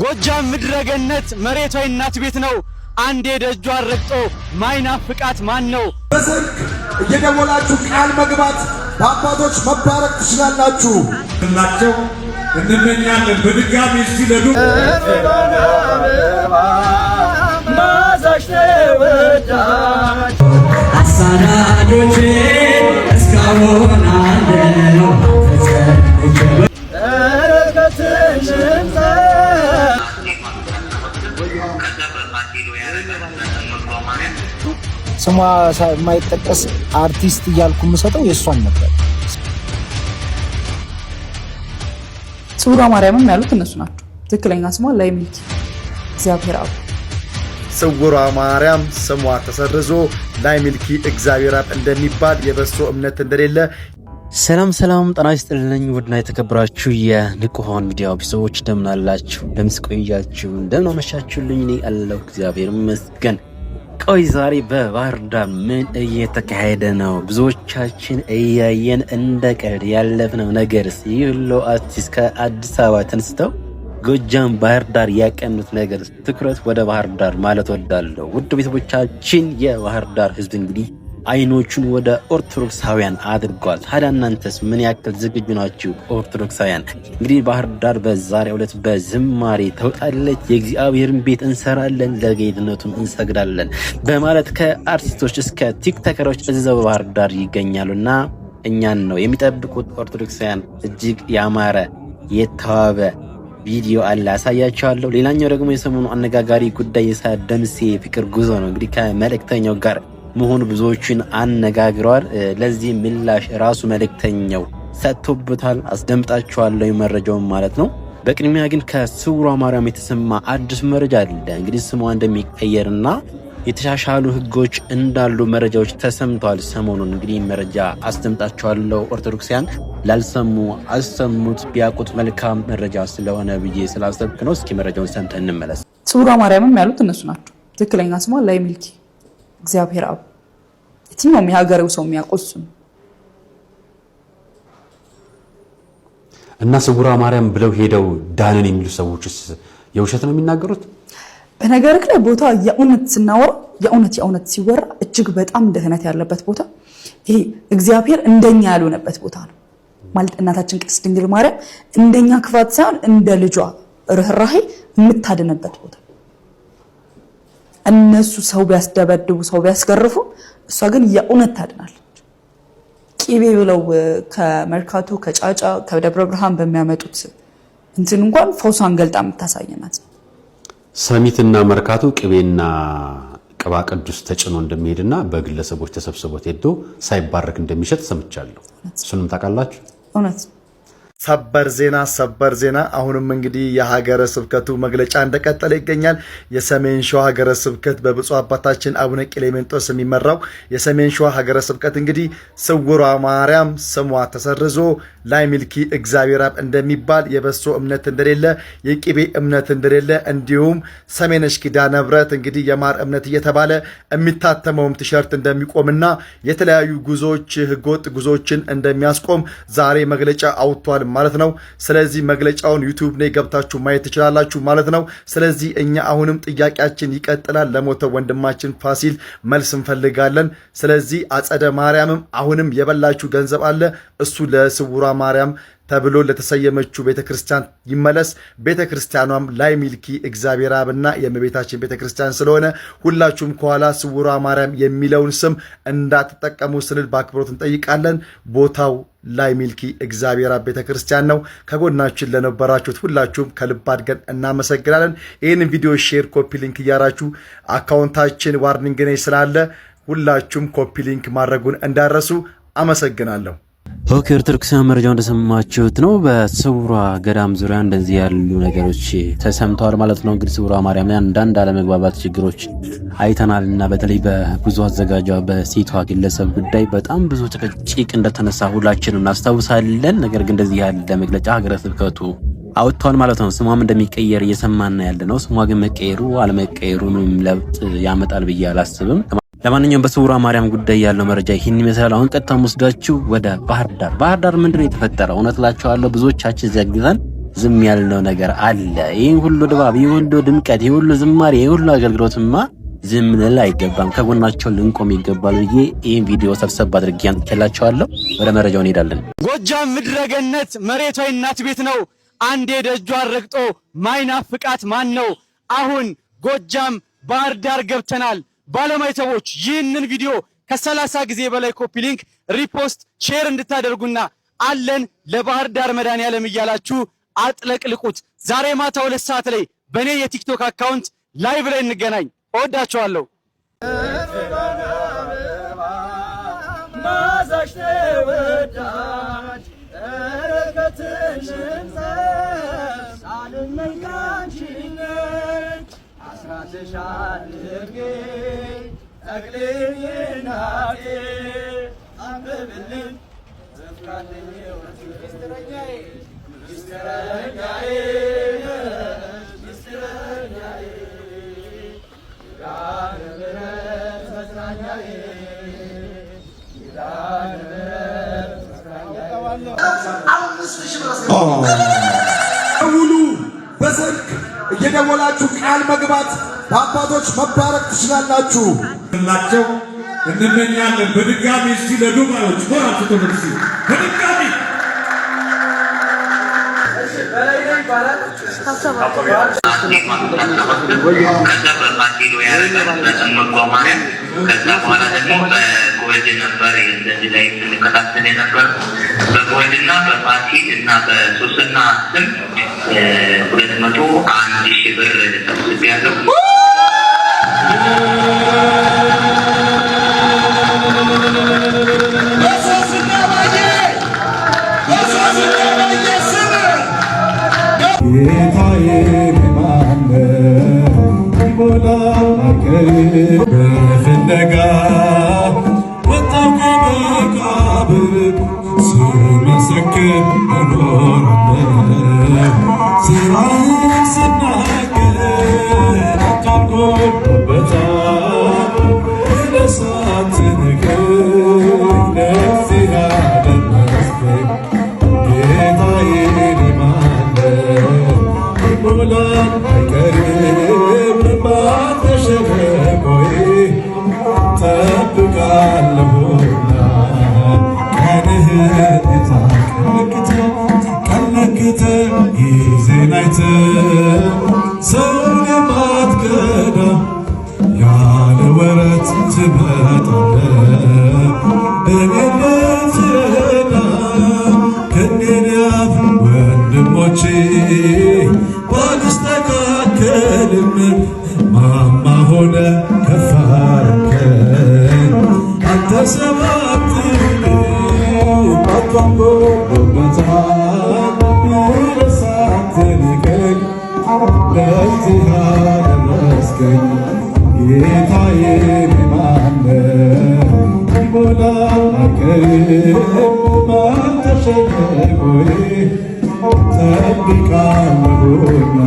ጎጃም ምድረገነት መሬቷ እናት ቤት ነው። አንዴ ደጇን ረግጦ ማይናፍቃት ማን ነው? በስልክ እየደወላችሁ ቃል መግባት በአባቶች መባረክ ትችላላችሁ ናቸው እንመኛለን። በድጋሚ ሲለዱ አሳዳጆቼ እስካሁን አለው ስሟ የማይጠቀስ አርቲስት እያልኩ የምሰጠው የእሷን ነበር። ጽውራ ማርያምም ያሉት እነሱ ናቸው። ትክክለኛ ስሟ ላይሚልኪ እግዚአብሔር አብ። ጽውራ ማርያም ስሟ ተሰርዞ ላይሚልኪ እግዚአብሔር አብ እንደሚባል የበሶ እምነት እንደሌለ። ሰላም ጤና ይስጥልኝ። ውድና የተከበራችሁ የንቁሆን ሚዲያ ቤተሰቦች እንደምን አላችሁ? እንደምን ቆያችሁ? እንደምን አመሻችሁልኝ? እኔ አለሁ እግዚአብሔር ይመስገን። ቆይ ዛሬ በባህር ዳር ምን እየተካሄደ ነው? ብዙዎቻችን እያየን እንደ ቀልድ ያለፍነው ነገርስ? ይህ ሁሉ አርቲስት ከአዲስ አበባ ተነስተው ጎጃም ባህር ዳር ያቀኑት ነገር ትኩረት ወደ ባህር ዳር ማለት ወዳለሁ። ውድ ቤተሰቦቻችን የባህር ዳር ህዝብ እንግዲህ አይኖቹን ወደ ኦርቶዶክሳውያን አድርጓል። ታዲያ እናንተስ ምን ያክል ዝግጁ ናችሁ? ኦርቶዶክሳውያን እንግዲህ ባህር ዳር በዛሬው ዕለት በዝማሬ ተውጣለች። የእግዚአብሔርን ቤት እንሰራለን፣ ለጌትነቱም እንሰግዳለን በማለት ከአርቲስቶች እስከ ቲክቶከሮች እዛው ባህር ዳር ይገኛሉና እኛን ነው የሚጠብቁት። ኦርቶዶክሳውያን እጅግ ያማረ የተዋበ ቪዲዮ አለ አሳያችኋለሁ። ሌላኛው ደግሞ የሰሞኑ አነጋጋሪ ጉዳይ የደምሴ ፍቅር ጉዞ ነው። እንግዲህ ከመልእክተኛው ጋር መሆኑ ብዙዎችን አነጋግረዋል። ለዚህ ምላሽ ራሱ መልእክተኛው ሰጥቶበታል። አስደምጣችኋለሁ መረጃውን ማለት ነው። በቅድሚያ ግን ከጽውራ ማርያም የተሰማ አዲስ መረጃ አለ። እንግዲህ ስሟ እንደሚቀየርና የተሻሻሉ ህጎች እንዳሉ መረጃዎች ተሰምተዋል። ሰሞኑን እንግዲህ መረጃ አስደምጣችኋለሁ። ኦርቶዶክሳውያን ላልሰሙ አሰሙት፣ ቢያውቁት መልካም መረጃ ስለሆነ ብዬ ስላሰብክ ነው። እስኪ መረጃውን ሰምተን እንመለስ። ጽውራ ማርያምም ያሉት እነሱ ናቸው። ትክክለኛ ስሟ ላይሚልኪ እግዚአብሔር አብ። የትኛውም የሀገሬው ሰው የሚያውቀው እሱ ነው። እና ጽውራ ማርያም ብለው ሄደው ዳንን የሚሉ ሰዎችስ የውሸት ነው የሚናገሩት? በነገርክ ላይ ቦታ የእውነት ስናወራ የእውነት ሲወራ እጅግ በጣም ደህነት ያለበት ቦታ ይሄ እግዚአብሔር እንደኛ ያልሆነበት ቦታ ነው ማለት እናታችን ቅድስት ድንግል ማርያም እንደኛ ክፋት ሳይሆን እንደ ልጇ ርህራሄ የምታድንበት ቦታ። እነሱ ሰው ቢያስደበድቡ ሰው ቢያስገርፉ እሷ ግን የእውነት ታድናለች። ቂቤ ብለው ከመርካቶ ከጫጫ ከደብረ ብርሃን በሚያመጡት እንትን እንኳን ፈውሷን ገልጣ የምታሳየናት። ሰሚትና መርካቶ ቅቤና ቅባ ቅዱስ ተጭኖ እንደሚሄድና በግለሰቦች ተሰብስቦት ሄዶ ሳይባረክ እንደሚሸጥ ሰምቻለሁ። እሱንም ታውቃላችሁ? እውነት ሰበር ዜና። አሁንም እንግዲህ የሀገረ ስብከቱ መግለጫ እንደቀጠለ ይገኛል። የሰሜን ሸዋ ሀገረ ስብከት በብፁዕ አባታችን አቡነ ቂሌሜንጦስ የሚመራው የሰሜን ሸዋ ሀገረ ስብከት እንግዲህ ጽውራ ማርያም ስሟ ተሰርዞ ላይሚልኪ እግዚአብሔር አብ እንደሚባል የበሶ እምነት እንደሌለ የቂቤ እምነት እንደሌለ እንዲሁም ሰሜነሽ ኪዳነ ምሕረት እንግዲህ የማር እምነት እየተባለ የሚታተመውም ቲሸርት እንደሚቆምና የተለያዩ ጉዞዎች ህገወጥ ጉዞዎችን እንደሚያስቆም ዛሬ መግለጫ አውጥቷል ማለት ነው። ስለዚህ መግለጫውን ዩቲዩብ ላይ ገብታችሁ ማየት ትችላላችሁ ማለት ነው። ስለዚህ እኛ አሁንም ጥያቄያችን ይቀጥላል። ለሞተው ወንድማችን ፋሲል መልስ እንፈልጋለን። ስለዚህ አጸደ ማርያምም አሁንም የበላችሁ ገንዘብ አለ፣ እሱ ለጽውራ ማርያም ተብሎ ለተሰየመችው ቤተክርስቲያን ይመለስ። ቤተክርስቲያኗም ላይሚልኪ እግዚአብሔር አብና የእመቤታችን ቤተክርስቲያን ስለሆነ ሁላችሁም ከኋላ ጽውራ ማርያም የሚለውን ስም እንዳትጠቀሙ ስንል በአክብሮት እንጠይቃለን። ቦታው ላይሚልኪ እግዚአብሔር አብ ቤተክርስቲያን ነው። ከጎናችን ለነበራችሁት ሁላችሁም ከልብ አድርገን እናመሰግናለን። ይህንን ቪዲዮ ሼር፣ ኮፒ ሊንክ እያራችሁ አካውንታችን ዋርኒንግ ነኝ ስላለ ሁላችሁም ኮፒ ሊንክ ማድረጉን እንዳረሱ አመሰግናለሁ። ኦኬ ኦርቶዶክሳውያን መረጃው እንደሰማችሁት ነው። በጽውራ ገዳም ዙሪያ እንደዚህ ያሉ ነገሮች ተሰምተዋል ማለት ነው። እንግዲህ ጽውራ ማርያም ላይ አንዳንድ አለመግባባት ችግሮች አይተናልና በተለይ በጉዞ አዘጋጇ በሴቷ ግለሰብ ጉዳይ በጣም ብዙ ጭቅጭቅ እንደተነሳ ሁላችንም እናስታውሳለን። ነገር ግን እንደዚህ ያለ መግለጫ ሀገረ ስብከቱ አውጥቷል ማለት ነው። ስሟም እንደሚቀየር እየሰማን ያለ ነው። ስሟ ግን መቀየሩ አለመቀየሩ ምንም ለውጥ ያመጣል ብዬ አላስብም። ለማንኛውም በጽውራ ማርያም ጉዳይ ያለው መረጃ ይህን ይመስላል። አሁን ቀጥታ ወስዳችሁ ወደ ባህር ዳር ምንድነው የተፈጠረው? እውነት እላችኋለሁ ብዙዎቻችን ዘግተን ዝም ያልነው ነገር አለ? ይሄን ሁሉ ድባብ፣ ይሄን ሁሉ ድምቀት፣ ይሄን ሁሉ ዝማሬ፣ ይሄን ሁሉ አገልግሎትማ ዝም ልንል አይገባም። ከጎናቸው ልንቆም ይገባል ብዬ ይሄን ቪዲዮ ሰብሰብ አድርጌ አንጥቼላችኋለሁ። ወደ መረጃው እንሄዳለን። ጎጃም ምድረገነት መሬቷ የእናት ቤት ነው። አንዴ ደጇን ረግጦ ማይናፍቃት ማን ነው? አሁን ጎጃም ባህር ዳር ገብተናል። ባለማይተቦች ይህንን ቪዲዮ ከ30 ጊዜ በላይ ኮፒ ሊንክ፣ ሪፖስት፣ ሼር እንድታደርጉና አለን ለባህር ዳር መድኃኔዓለም እያላችሁ አጥለቅልቁት። ዛሬ ማታ 2 ሰዓት ላይ በኔ የቲክቶክ አካውንት ላይቭ ላይ እንገናኝ። እወዳችኋለሁ። ሙሉ በስልክ እየደወላችሁ ቃል መግባት በአባቶች መባረክ ትችላላችሁ። ላቸው እንመኛለን። በድጋሚ እስቲ ለዱባዮች ሞራል ተተነሱ። በድጋሚ ከዛ በኋላ ደግሞ በጎልድ ነበር እንደዚህ ላይ እንከታተል ነበር። በጎልድና በፋሲል እና በሶስና ስም 201,000 ብር ሰብስቤያለሁ። በፍለጋ ወጣው ከመቃብር ስመሰክር እኖራለሁ። ስራህን ስናገር አታልቆበታል። ሳትንቀኝ ለዚህ አደረስከኝ ጌታዬ። ማነው ይሞላል አይቀርም ባተሸለቆዬ ጠብቃለሁና ቀንህን ቀንለክተ ጊዜን አይተህ ሰውን የማትከዳ ያለ ወረት ትመጣለህ። እኔን ልትረዳ ከእኔን ያፍ ወንድሞቼ ባልስተካከልም ማማ ሆነ ከፍ አደረከኝ። አንተ ሰባት ባቷንጎበታል ሳትንቀኝ ለዚህ አደረስከኝ ጌታዬ። ማነው ይሞላል አይቀርም ባተሸለቆዬ ጠብቃለሁና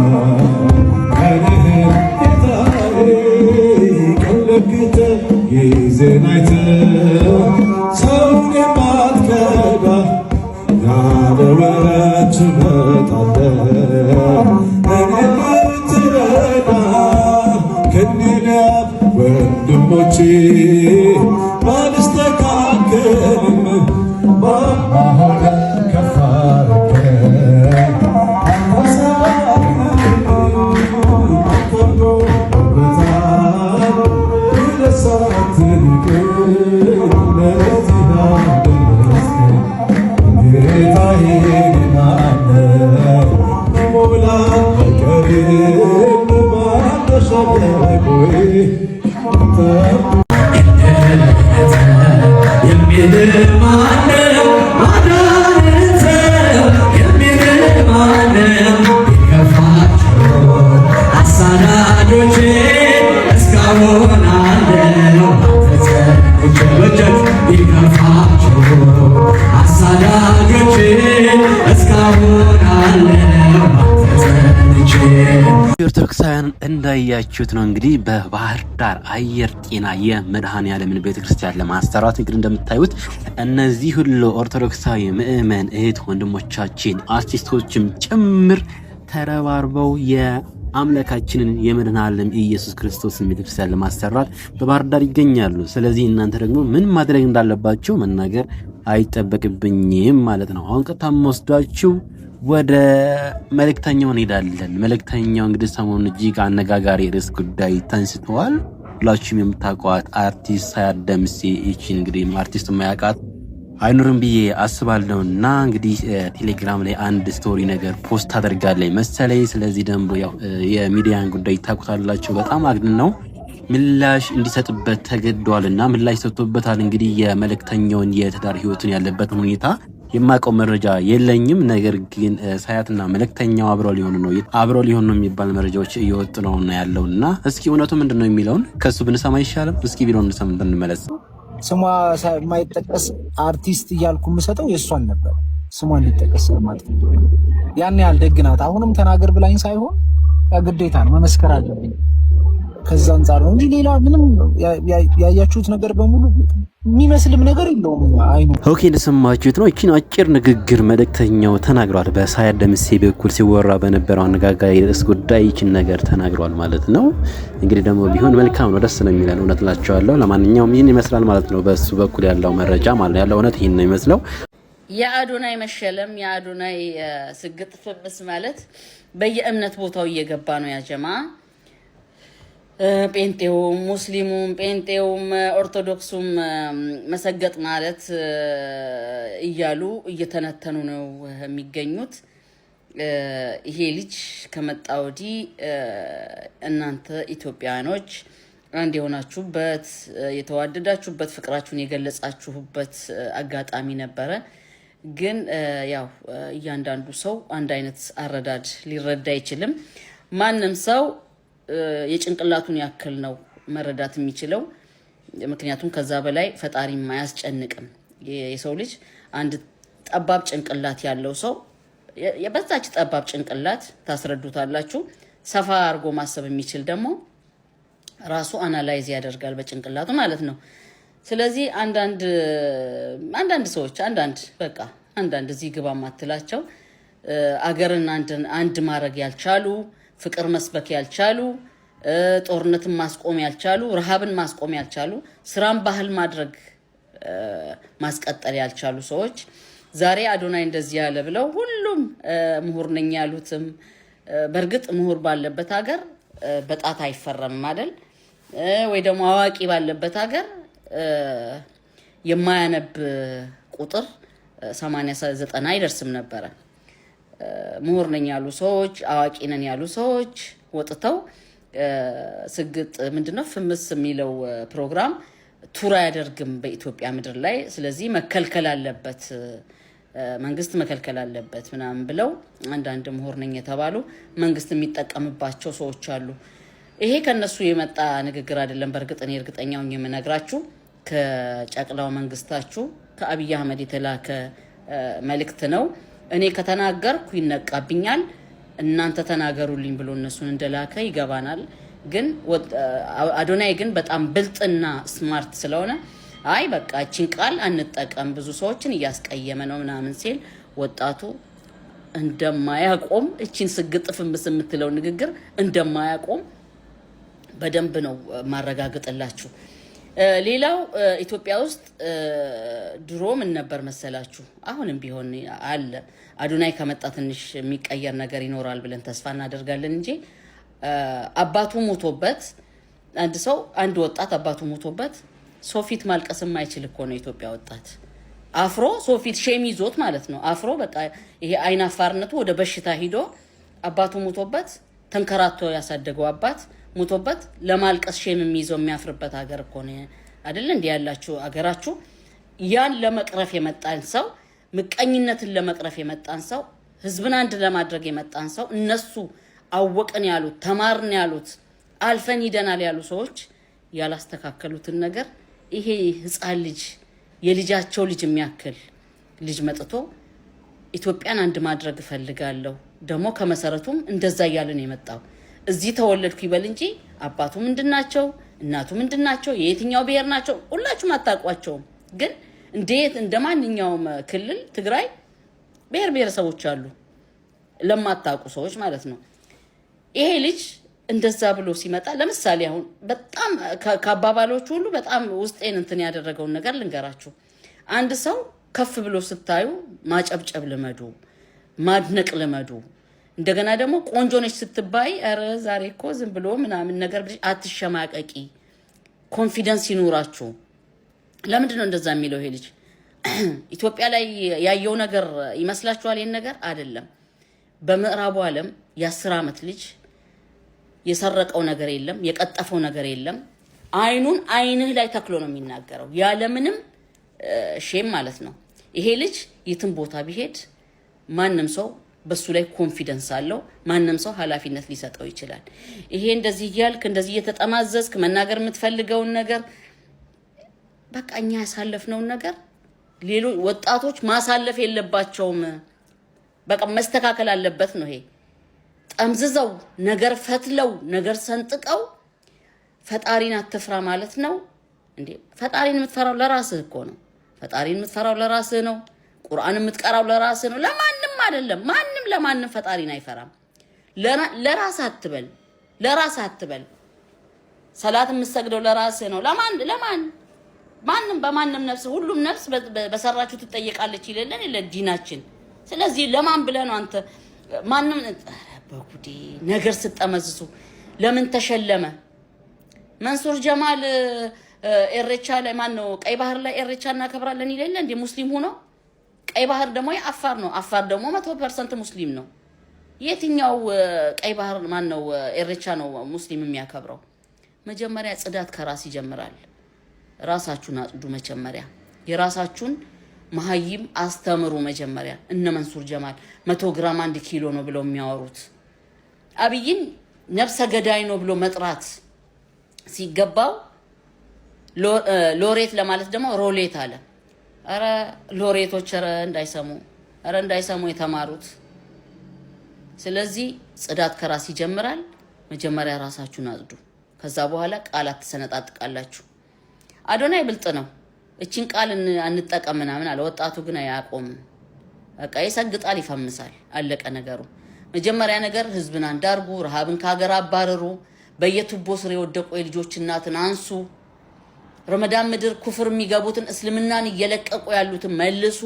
ቀንህን ጌታዬ። ቀንለክተህ ጊዜን አይተህ ሰውን የማትከዳ ያለ ወረት ትመጣለህ። እኔን ልትረዳ ከእኔን ያፍ ወንድሞቼ ባልስተካከልም ማማ ሆነህ ከፍ አደረከኝ። አንተ ሰባት ኦርቶዶክሳውያን እንዳያችሁት ነው እንግዲህ በባህር ዳር አየር ጤና የመድኃኔዓለምን ቤተክርስቲያን ለማሰራት እንግዲህ እንደምታዩት እነዚህ ሁሉ ኦርቶዶክሳዊ ምእመን እህት ወንድሞቻችን አርቲስቶችም ጭምር ተረባርበው የአምላካችንን የመድኃኔዓለም ኢየሱስ ክርስቶስን ቤተክርስቲያን ለማሰራት በባህር ዳር ይገኛሉ። ስለዚህ እናንተ ደግሞ ምን ማድረግ እንዳለባችሁ መናገር አይጠበቅብኝም ማለት ነው። አሁን ቀጥታ ወስዳችሁ ወደ መልእክተኛው እንሄዳለን። መልእክተኛው እንግዲህ ሰሞኑን እጅግ አነጋጋሪ ርዕስ ጉዳይ ተንስተዋል። ሁላችሁም የምታውቋት አርቲስት ሳያት ደምሴ ይቺን እንግዲህ አርቲስት ማያውቃት አይኖርም ብዬ አስባለሁና እንግዲህ ቴሌግራም ላይ አንድ ስቶሪ ነገር ፖስት አድርጋለች መሰለኝ። ስለዚህ ደግሞ ያው የሚዲያን ጉዳይ ታውቁታላችሁ። በጣም አግን ነው ምላሽ እንዲሰጥበት ተገዷልና ምላሽ ሰጥቶበታል። እንግዲህ የመልእክተኛውን የትዳር ህይወቱን ያለበትን ሁኔታ የማውቀው መረጃ የለኝም። ነገር ግን ሳያትና መልእክተኛው አብረው ሊሆኑ ነው የሚባል መረጃዎች እየወጡ ነው ያለውና እስኪ እውነቱ ምንድነው የሚለውን ከሱ ብንሰማ ይሻላል። እስኪ ቪዲዮውን እንሰማን እንመለስ። ስሟ የማይጠቀስ አርቲስት እያልኩ የምሰጠው የእሷን ነበር። ስሟ እንዲጠቀስ ማለት ነው። ያን ያህል ደግ ናት። አሁንም ተናገር ብላኝ ሳይሆን ግዴታ ነው መመስከር አለብኝ። ከዛ አንፃር ነው እንጂ ሌላ ምንም ያያችሁት ነገር በሙሉ የሚመስልም ነገር የለውም። ኦኬ እንደሰማችሁት ነው። እቺን አጭር ንግግር መልእክተኛው ተናግሯል። በሳያት ደምሴ በኩል ሲወራ በነበረው አነጋጋሪ ርዕስ ጉዳይ እቺን ነገር ተናግሯል ማለት ነው። እንግዲህ ደግሞ ቢሆን መልካም ነው፣ ደስ ነው የሚለን እውነት እላቸዋለሁ። ለማንኛውም ይህን ይመስላል ማለት ነው። በሱ በኩል ያለው መረጃ ማለት ያለው እውነት ይህን ነው የሚመስለው። የአዶናይ መሸለም የአዶናይ ስግጥ ፍምስ ማለት በየእምነት ቦታው እየገባ ነው ያጀማ ጴንጤውም ሙስሊሙም ጴንጤውም ኦርቶዶክሱም መሰገጥ ማለት እያሉ እየተነተኑ ነው የሚገኙት። ይሄ ልጅ ከመጣ ወዲህ እናንተ ኢትዮጵያኖች አንድ የሆናችሁበት የተዋደዳችሁበት ፍቅራችሁን የገለጻችሁበት አጋጣሚ ነበረ። ግን ያው እያንዳንዱ ሰው አንድ አይነት አረዳድ ሊረዳ አይችልም። ማንም ሰው የጭንቅላቱን ያክል ነው መረዳት የሚችለው። ምክንያቱም ከዛ በላይ ፈጣሪም አያስጨንቅም። የሰው ልጅ አንድ ጠባብ ጭንቅላት ያለው ሰው የበዛች ጠባብ ጭንቅላት ታስረዱታላችሁ። ሰፋ አድርጎ ማሰብ የሚችል ደግሞ ራሱ አናላይዝ ያደርጋል በጭንቅላቱ ማለት ነው። ስለዚህ አንዳንድ ሰዎች አንዳንድ እዚህ ግባ ማትላቸው አገርን አንድ ማድረግ ያልቻሉ፣ ፍቅር መስበክ ያልቻሉ፣ ጦርነትን ማስቆም ያልቻሉ፣ ረሃብን ማስቆም ያልቻሉ፣ ስራን ባህል ማድረግ ማስቀጠል ያልቻሉ ሰዎች ዛሬ አዶናይ እንደዚህ ያለ ብለው ሁሉም ምሁር ነኝ ያሉትም በእርግጥ ምሁር ባለበት ሀገር በጣት አይፈረምም አይደል? ወይ ደግሞ አዋቂ ባለበት ሀገር የማያነብ ቁጥር 80-90 አይደርስም ነበረ። ምሁር ነኝ ያሉ ሰዎች አዋቂ ነን ያሉ ሰዎች ወጥተው ስግጥ ምንድነው ፍምስ የሚለው ፕሮግራም ቱራ ያደርግም በኢትዮጵያ ምድር ላይ። ስለዚህ መከልከል አለበት፣ መንግስት መከልከል አለበት ምናምን ብለው አንዳንድ ምሁር ነኝ የተባሉ መንግስት የሚጠቀምባቸው ሰዎች አሉ። ይሄ ከነሱ የመጣ ንግግር አይደለም። በእርግጥ እኔ እርግጠኛው የምነግራችሁ ከጨቅላው መንግስታችሁ ከአብይ አህመድ የተላከ መልእክት ነው። እኔ ከተናገርኩ ይነቃብኛል፣ እናንተ ተናገሩልኝ ብሎ እነሱን እንደላከ ይገባናል። ግን አዶናይ ግን በጣም ብልጥና ስማርት ስለሆነ አይ በቃ እቺን ቃል አንጠቀም ብዙ ሰዎችን እያስቀየመ ነው ምናምን ሲል ወጣቱ እንደማያቆም እቺን ስግጥ ፍምስ የምትለው ንግግር እንደማያቆም በደንብ ነው ማረጋግጥላችሁ። ሌላው ኢትዮጵያ ውስጥ ድሮ ምን ነበር መሰላችሁ? አሁንም ቢሆን አለ። አዶናይ ከመጣ ትንሽ የሚቀየር ነገር ይኖራል ብለን ተስፋ እናደርጋለን እንጂ አባቱ ሞቶበት አንድ ወጣት አባቱ ሞቶበት ሶፊት ማልቀስ የማይችል እኮ ነው ኢትዮጵያ ወጣት። አፍሮ ሶፊት ሼም ይዞት ማለት ነው። አፍሮ በቃ ይሄ አይናፋርነቱ ወደ በሽታ ሂዶ አባቱ ሞቶበት ተንከራቶ ያሳደገው አባት ሞቶበት ለማልቀስ ሼም የሚይዘው የሚያፍርበት ሀገር እኮ ነው አይደል? እንዴ ያላችሁ ሀገራችሁ ያን ለመቅረፍ የመጣን ሰው፣ ምቀኝነትን ለመቅረፍ የመጣን ሰው፣ ህዝብን አንድ ለማድረግ የመጣን ሰው እነሱ አወቅን ያሉት ተማርን ያሉት አልፈን ይደናል ያሉ ሰዎች ያላስተካከሉትን ነገር ይሄ ህፃን ልጅ የልጃቸው ልጅ የሚያክል ልጅ መጥቶ ኢትዮጵያን አንድ ማድረግ እፈልጋለሁ ደግሞ ከመሰረቱም እንደዛ እያለ ነው የመጣው። እዚህ ተወለድኩ ይበል እንጂ አባቱ ምንድናቸው እናቱ ምንድናቸው የየትኛው ብሔር ናቸው ሁላችሁም አታውቋቸውም። ግን እንዴት እንደማንኛውም ክልል ትግራይ ብሔር ብሔረሰቦች አሉ ለማታውቁ ሰዎች ማለት ነው። ይሄ ልጅ እንደዛ ብሎ ሲመጣ ለምሳሌ አሁን በጣም ከአባባሎቹ ሁሉ በጣም ውስጤን እንትን ያደረገውን ነገር ልንገራችሁ። አንድ ሰው ከፍ ብሎ ስታዩ ማጨብጨብ ልመዱ፣ ማድነቅ ልመዱ። እንደገና ደግሞ ቆንጆ ነች ስትባይ አረ ዛሬ እኮ ዝም ብሎ ምናምን ነገር አትሸማቀቂ፣ ኮንፊደንስ ይኑራችሁ። ለምንድን ነው እንደዛ የሚለው? ይሄ ልጅ ኢትዮጵያ ላይ ያየው ነገር ይመስላችኋል? ይሄን ነገር አይደለም። በምዕራቡ ዓለም የ10 ዓመት ልጅ የሰረቀው ነገር የለም፣ የቀጠፈው ነገር የለም። አይንህ ላይ ተክሎ ነው የሚናገረው ያለምንም ሼም ማለት ነው። ይሄ ልጅ የትም ቦታ ቢሄድ ማንም ሰው በሱ ላይ ኮንፊደንስ አለው፣ ማንም ሰው ኃላፊነት ሊሰጠው ይችላል። ይሄ እንደዚህ ያልክ እንደዚህ እየተጠማዘዝክ መናገር የምትፈልገውን ነገር በቃ እኛ ያሳለፍነውን ነገር ሌሎች ወጣቶች ማሳለፍ የለባቸውም። በቃ መስተካከል አለበት ነው። ይሄ ጠምዝዘው ነገር ፈትለው ነገር ሰንጥቀው ፈጣሪን አትፍራ ማለት ነው እንዴ? ፈጣሪን የምትፈራው ለራስህ እኮ ነው። ፈጣሪን የምትፈራው ለራስህ ነው። ቁርአን የምትቀራው ለራስህ ነው፣ ለማንም አይደለም። ማንም ለማንም ፈጣሪን አይፈራም። ለራስህ አትበል፣ ለራስህ አትበል። ሰላት የምትሰግደው ለራስህ ነው። ለማን ማንም በማንም ነፍስ ሁሉም ነፍስ በሰራችሁ ትጠየቃለች ይለለን ለዲናችን። ስለዚህ ለማን ብለህ ነው አንተ ማንም በጉዲ ነገር ስትጠመዝሱ? ለምን ተሸለመ መንሱር ጀማል ኤሬቻ ላይ ማን ነው ቀይ ባህር ላይ ኤሬቻ እናከብራለን ይለለ እንደ ሙስሊም ሆኖ? ቀይ ባህር ደግሞ የአፋር ነው። አፋር ደግሞ 100% ሙስሊም ነው። የትኛው ቀይ ባህር ማን ነው ኤሬቻ ነው ሙስሊም የሚያከብረው? መጀመሪያ ጽዳት ከራስ ይጀምራል። ራሳችሁን አጽዱ። መጀመሪያ የራሳችሁን መሀይም አስተምሩ። መጀመሪያ እነ መንሱር ጀማል 100 ግራም 1 ኪሎ ነው ብለው የሚያወሩት አብይን ነፍሰ ገዳይ ነው ብሎ መጥራት ሲገባው ሎሬት ለማለት ደግሞ ሮሌት አለ። አረ ሎሬቶች እንዳይሰሙ የተማሩት። ስለዚህ ጽዳት ከራስ ይጀምራል። መጀመሪያ ራሳችሁን አጽዱ። ከዛ በኋላ ቃላት ተሰነጣጥቃላችሁ። አዶናይ ብልጥ ነው። እቺን ቃል አንጠቀም ምናምን አለ። ወጣቱ ግን አያቆም። በቃ ይሰግጣል፣ ይፈምሳል። አለቀ ነገሩ። መጀመሪያ ነገር ህዝብን አንዳርጉ፣ ረሃብን ካገር አባረሩ፣ በየቱቦ ስር የወደቁ የልጆች እናትን አንሱ፣ ረመዳን ምድር ኩፍር የሚገቡትን እስልምናን እየለቀቁ ያሉትን መልሱ።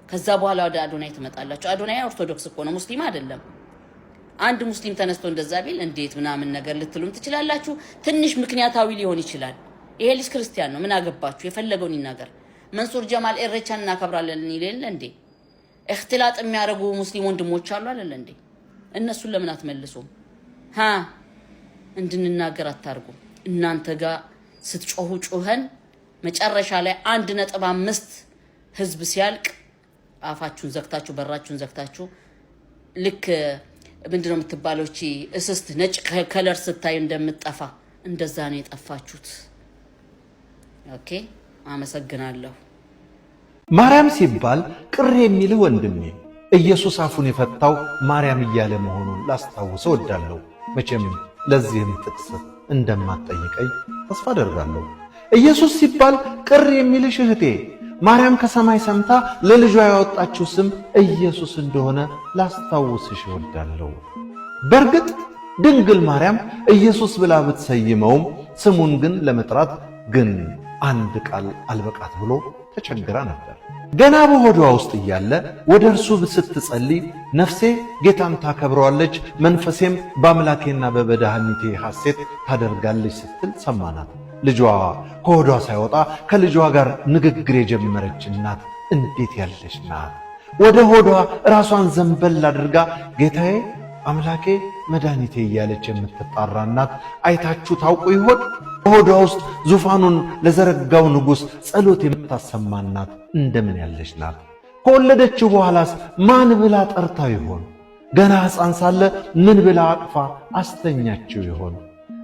ከዛ በኋላ ወደ አዶናይ ትመጣላችሁ። አዶናይ ኦርቶዶክስ እኮ ነው፣ ሙስሊም አይደለም። አንድ ሙስሊም ተነስቶ እንደዛ ቢል እንዴት ምናምን ነገር ልትሉም ትችላላችሁ። ትንሽ ምክንያታዊ ሊሆን ይችላል። ይሄ ልጅ ክርስቲያን ነው፣ ምን አገባችሁ? የፈለገውን ይናገር። መንሱር ጀማል ኤሬቻን እናከብራለን ይላል እንዴ? እክትላጥ የሚያደርጉ ሙስሊም ወንድሞች አሉ አይደል እንዴ? እነሱን ለምን አትመልሱም? እንድንናገር አታርጉ። እናንተ ጋር ስትጮሁ ጮኸን መጨረሻ ላይ 1.5 ህዝብ ሲያልቅ አፋችሁን ዘግታችሁ በራችሁን ዘግታችሁ ልክ ምንድነው የምትባለው እቺ እስስት ነጭ ከለር ስታይ እንደምትጠፋ እንደዛ ነው የጠፋችሁት። ኦኬ አመሰግናለሁ። ማርያም ሲባል ቅር የሚልህ ወንድሜ ኢየሱስ አፉን የፈታው ማርያም እያለ መሆኑን ላስታውሰው እወዳለሁ። መቼም ለዚህም ጥቅስ እንደማትጠይቀኝ ተስፋ አደርጋለሁ። ኢየሱስ ሲባል ቅር የሚልሽ እህቴ ማርያም ከሰማይ ሰምታ ለልጇ ያወጣችው ስም ኢየሱስ እንደሆነ ላስታውስሽ እወዳለሁ። በእርግጥ ድንግል ማርያም ኢየሱስ ብላ ብትሰይመውም ስሙን ግን ለመጥራት ግን አንድ ቃል አልበቃት ብሎ ተቸግራ ነበር። ገና በሆዷ ውስጥ እያለ ወደ እርሱ ስትጸልይ ነፍሴ ጌታን ታከብረዋለች፣ መንፈሴም በአምላኬና በመድኃኒቴ ሐሴት ታደርጋለች ስትል ሰማናት። ልጇ ከሆዷ ሳይወጣ ከልጇ ጋር ንግግር የጀመረች እናት እንዴት ያለች ናት! ወደ ሆዷ ራሷን ዘንበል አድርጋ ጌታዬ አምላኬ መድኃኒቴ እያለች የምትጣራ እናት አይታችሁ ታውቁ ይሆን? በሆዷ ውስጥ ዙፋኑን ለዘረጋው ንጉሥ ጸሎት የምታሰማ እናት እንደምን ያለች ናት! ከወለደችው በኋላስ ማን ብላ ጠርታው ይሆን? ገና ሕፃን ሳለ ምን ብላ አቅፋ አስተኛችው ይሆን?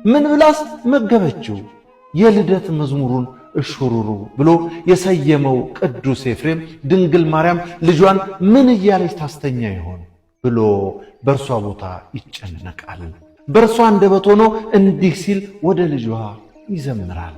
ምን ብላስ መገበችው? የልደት መዝሙሩን እሹሩሩ ብሎ የሰየመው ቅዱስ ኤፍሬም ድንግል ማርያም ልጇን ምን እያለች ታስተኛ ይሆን ብሎ በእርሷ ቦታ ይጨነቃል። በእርሷ አንደበት ሆኖ እንዲህ ሲል ወደ ልጇ ይዘምራል።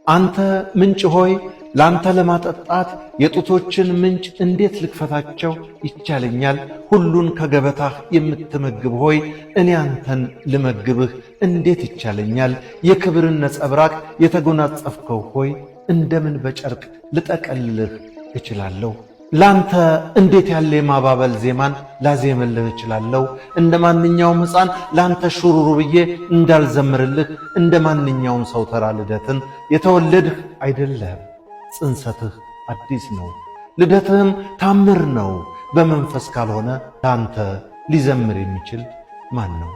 አንተ ምንጭ ሆይ ላንተ ለማጠጣት የጡቶችን ምንጭ እንዴት ልክፈታቸው ይቻለኛል? ሁሉን ከገበታህ የምትመግብ ሆይ እኔ አንተን ልመግብህ እንዴት ይቻለኛል? የክብርን ነጸብራቅ የተጎናጸፍከው ሆይ እንደምን በጨርቅ ልጠቀልልህ እችላለሁ? ላንተ እንዴት ያለ የማባበል ዜማን ላዜምልህ እችላለሁ? እንደ ማንኛውም ሕፃን ላንተ ሹሩሩ ብዬ እንዳልዘምርልህ እንደ ማንኛውም ሰው ተራ ልደትን የተወለድህ አይደለህም። ጽንሰትህ አዲስ ነው፣ ልደትህም ታምር ነው። በመንፈስ ካልሆነ ላንተ ሊዘምር የሚችል ማን ነው?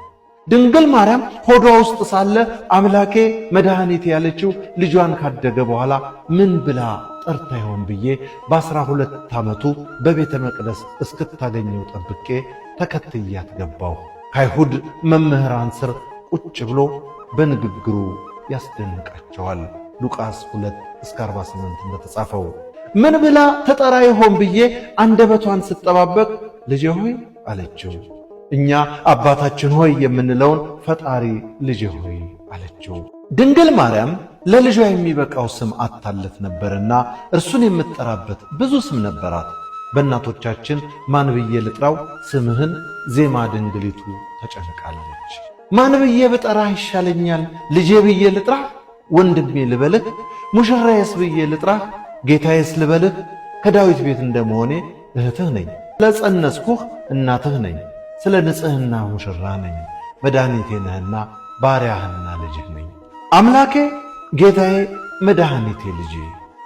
ድንግል ማርያም ሆዷ ውስጥ ሳለ አምላኬ መድኃኒቴ ያለችው ልጇን ካደገ በኋላ ምን ብላ ጠርታ ይሆን ብዬ በ12 ዓመቱ በቤተ መቅደስ እስክታገኘው ጠብቄ ተከትያት ገባሁ። ከአይሁድ መምህራን ስር ቁጭ ብሎ በንግግሩ ያስደንቃቸዋል። ሉቃስ 2:48 እንደተጻፈው ምን ብላ ተጠራ ይሆን ብዬ አንደበቷን ስጠባበቅ ልጄ ሆይ አለችው። እኛ አባታችን ሆይ የምንለውን ፈጣሪ ልጄ ሆይ አለችው። ድንግል ማርያም ለልጇ የሚበቃው ስም አታለት ነበርና እርሱን የምትጠራበት ብዙ ስም ነበራት። በእናቶቻችን ማን ብዬ ልጥራው ስምህን? ዜማ ድንግሊቱ ተጨንቃለች። ማን ብዬ ብጠራህ ይሻለኛል? ልጄ ብዬ ልጥራህ? ወንድሜ ልበልህ? ሙሽራዬስ ብዬ ልጥራህ? ጌታዬስ ልበልህ? ከዳዊት ቤት እንደመሆኔ እህትህ ነኝ። ለጸነስኩህ እናትህ ነኝ። ስለ ንጽሕና ሙሽራ ነኝ። መድኃኒቴ ነህና ባሪያህና ልጅህ ነኝ። አምላኬ ጌታዬ መድኃኒቴ ልጄ።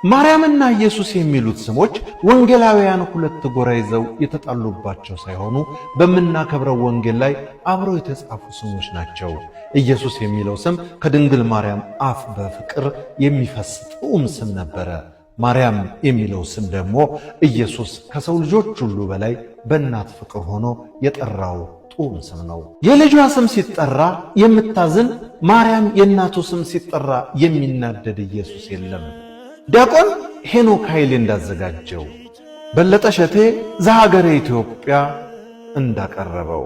ማርያምና ኢየሱስ የሚሉት ስሞች ወንጌላውያን ሁለት ጎራ ይዘው የተጣሉባቸው ሳይሆኑ በምናከብረው ወንጌል ላይ አብረው የተጻፉ ስሞች ናቸው። ኢየሱስ የሚለው ስም ከድንግል ማርያም አፍ በፍቅር የሚፈስ ጥዑም ስም ነበረ። ማርያም የሚለው ስም ደግሞ ኢየሱስ ከሰው ልጆች ሁሉ በላይ በእናት ፍቅር ሆኖ የጠራው ጥዑም ስም ነው። የልጇ ስም ሲጠራ የምታዝን ማርያም፣ የእናቱ ስም ሲጠራ የሚናደድ ኢየሱስ የለም። ዲያቆን ሄኖክ ኃይሌ እንዳዘጋጀው፣ በለጠ ሸቴ ዘሀገረ ኢትዮጵያ እንዳቀረበው